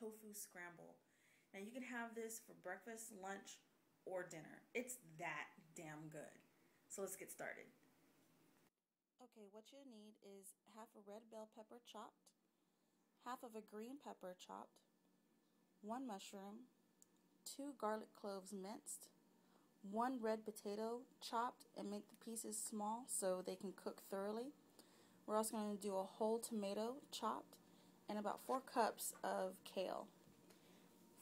tofu scramble. Now you can have this for breakfast, lunch, or dinner. It's that damn good. So let's get started. Okay, what you need is half a red bell pepper chopped, half of a green pepper chopped, 1 mushroom, 2 garlic cloves minced, 1 red potato chopped, and make the pieces small so they can cook thoroughly. We're also going to do a whole tomato chopped and about 4 cups of kale.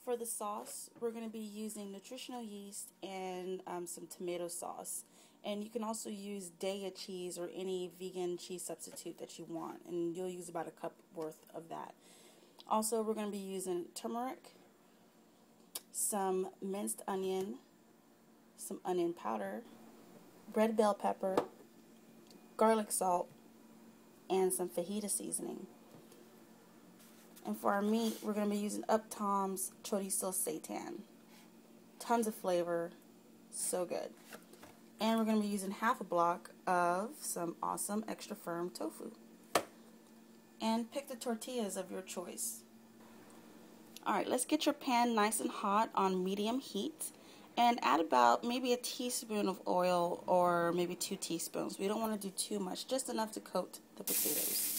For the sauce, we're going to be using nutritional yeast and some tomato sauce. And you can also use Daiya cheese or any vegan cheese substitute that you want, and you'll use about a cup worth of that. Also, we're going to be using turmeric, some minced onion, some onion powder, red bell pepper, garlic salt, and some fajita seasoning. And for our meat, we're going to be using Tom's chorizo seitan. Tons of flavor, so good. And we're going to be using half a block of some awesome extra firm tofu. And pick the tortillas of your choice. Alright, let's get your pan nice and hot on medium heat. And add about maybe a teaspoon of oil or maybe 2 teaspoons. We don't want to do too much, just enough to coat the potatoes.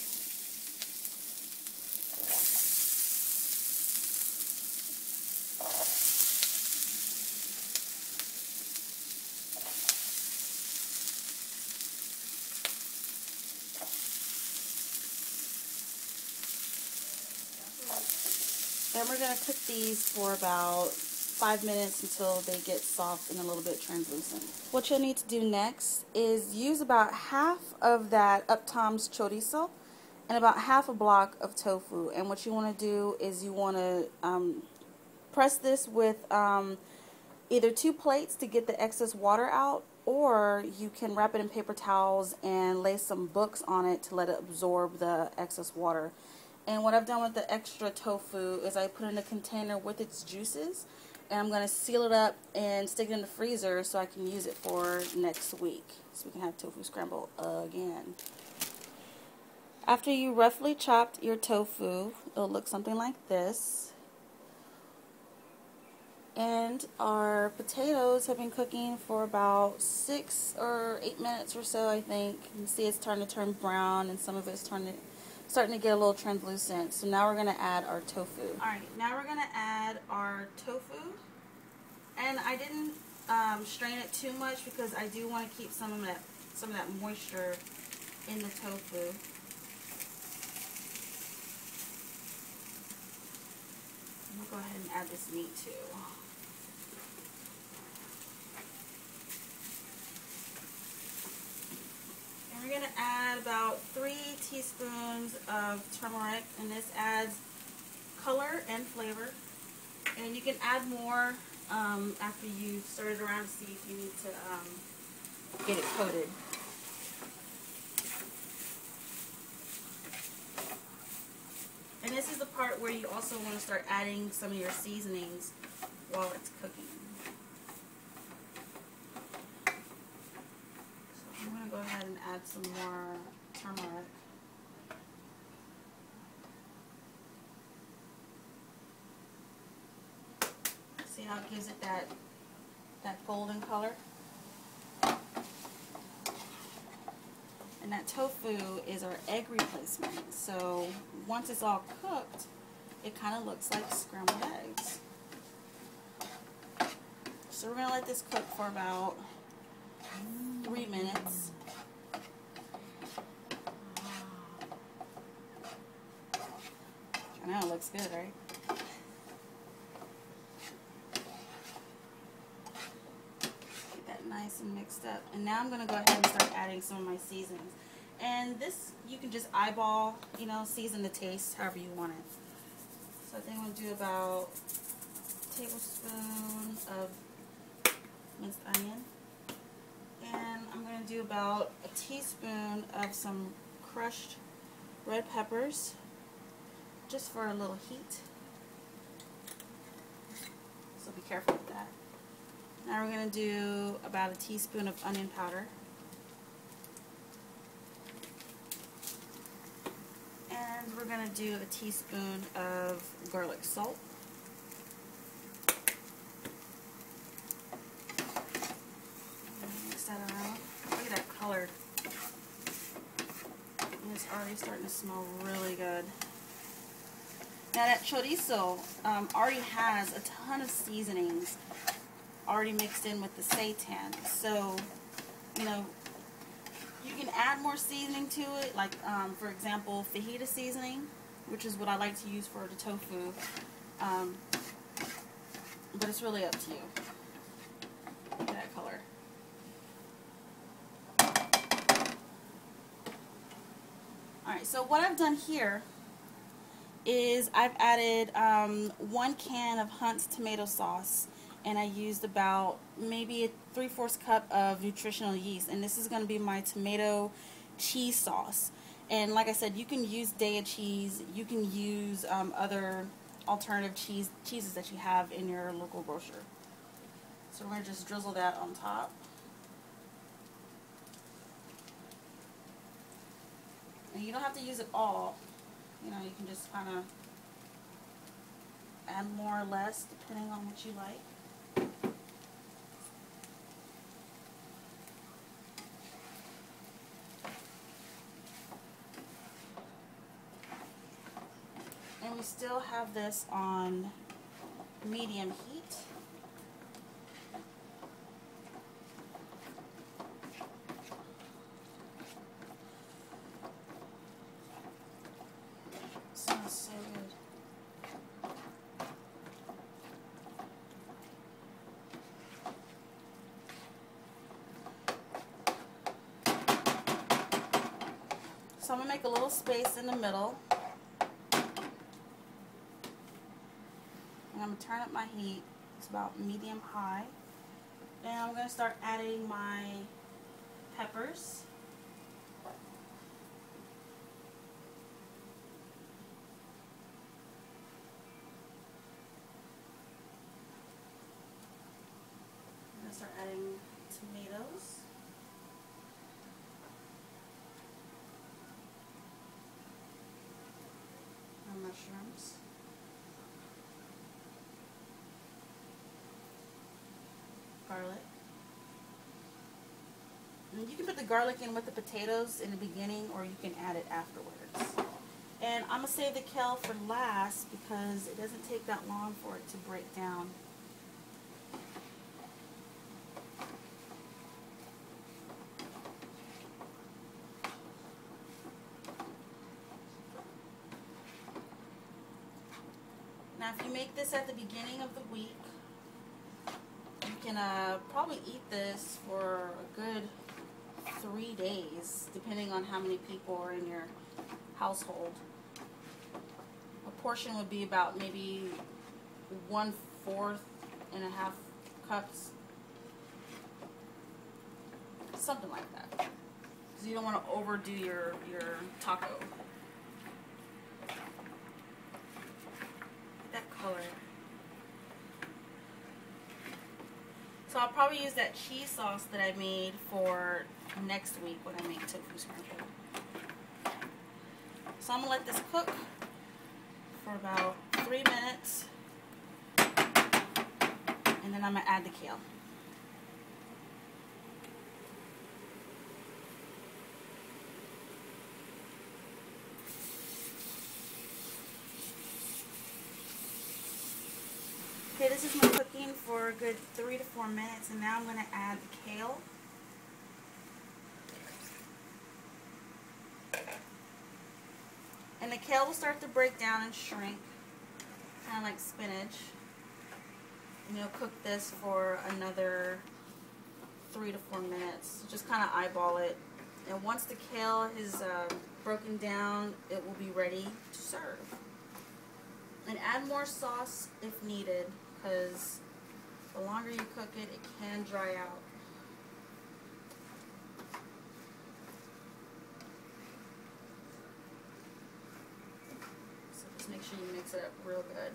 And we're going to cook these for about 5 minutes until they get soft and a little bit translucent. What you'll need to do next is use about half of that Tom's chorizo and about half a block of tofu. And what you want to do is you want to press this with either 2 plates to get the excess water out, or you can wrap it in paper towels and lay some books on it to let it absorb the excess water. And what I've done with the extra tofu is I put it in a container with its juices, and I'm going to seal it up and stick it in the freezer so I can use it for next week, so we can have tofu scramble again. After you roughly chopped your tofu, it'll look something like this. And our potatoes have been cooking for about 6 or 8 minutes or so, I think. You can see it's starting to turn brown, and some of it's starting to get a little translucent. So now we're going to add our tofu. Alright, now we're going to add our tofu. And I didn't strain it too much because I do want to keep some of that moisture in the tofu. And we'll go ahead and add this meat too. We're going to add about 3 teaspoons of turmeric, and this adds color and flavor. And you can add more after you stir it around to see if you need to get it coated. And this is the part where you also want to start adding some of your seasonings while it's cooking. I'm going to go ahead and add some more turmeric. See how it gives it that golden color? And that tofu is our egg replacement. So once it's all cooked, it kind of looks like scrambled eggs. So we're going to let this cook for about 3 minutes. I know, it looks good, right? Get that nice and mixed up. And now I'm going to go ahead and start adding some of my seasonings. And this, you can just eyeball, season the taste however you want it. So I think I'm going to do about a tablespoon of minced onion. And I'm going to do about a teaspoon of some crushed red peppers, just for a little heat. So be careful with that. Now we're going to do about a teaspoon of onion powder. And we're going to to do a teaspoon of garlic salt. Mix that around. Look at that color. And it's already starting to smell really good. Now that chorizo already has a ton of seasonings already mixed in with the seitan. So, you know, you can add more seasoning to it, like for example, fajita seasoning, which is what I like to use for the tofu. But it's really up to you. Look at that color. Alright, so what I've done here is I've added 1 can of Hunt's tomato sauce, and I used about maybe a 3/4 cup of nutritional yeast, and this is going to be my tomato cheese sauce. And like I said, you can use Daiya cheese, you can use other alternative cheeses that you have in your local grocer. So we're going to just drizzle that on top. And you don't have to use it all. You know, you can just kind of add more or less depending on what you like. And we still have this on medium heat. Smells so good. So I'm going to make a little space in the middle. And I'm going to turn up my heat. It's about medium-high. And I'm going to start adding my peppers. Start adding tomatoes. And mushrooms. Garlic. And you can put the garlic in with the potatoes in the beginning, or you can add it afterwards. And I'm going to save the kale for last because it doesn't take that long for it to break down. Now, if you make this at the beginning of the week, you can probably eat this for a good 3 days, depending on how many people are in your household. A portion would be about maybe 1/4 and a half cups, something like that, because you don't want to overdo your taco. Color. So I'll probably use that cheese sauce that I made for next week when I make tofu scramble. So I'm going to let this cook for about 3 minutes, and then I'm going to add the kale. Okay, this has been cooking for a good 3 to 4 minutes, and now I'm going to add the kale. And the kale will start to break down and shrink, kind of like spinach. And you'll cook this for another 3 to 4 minutes. Just kind of eyeball it. And once the kale is broken down, it will be ready to serve. And add more sauce if needed, because the longer you cook it, it can dry out. So just make sure you mix it up real good.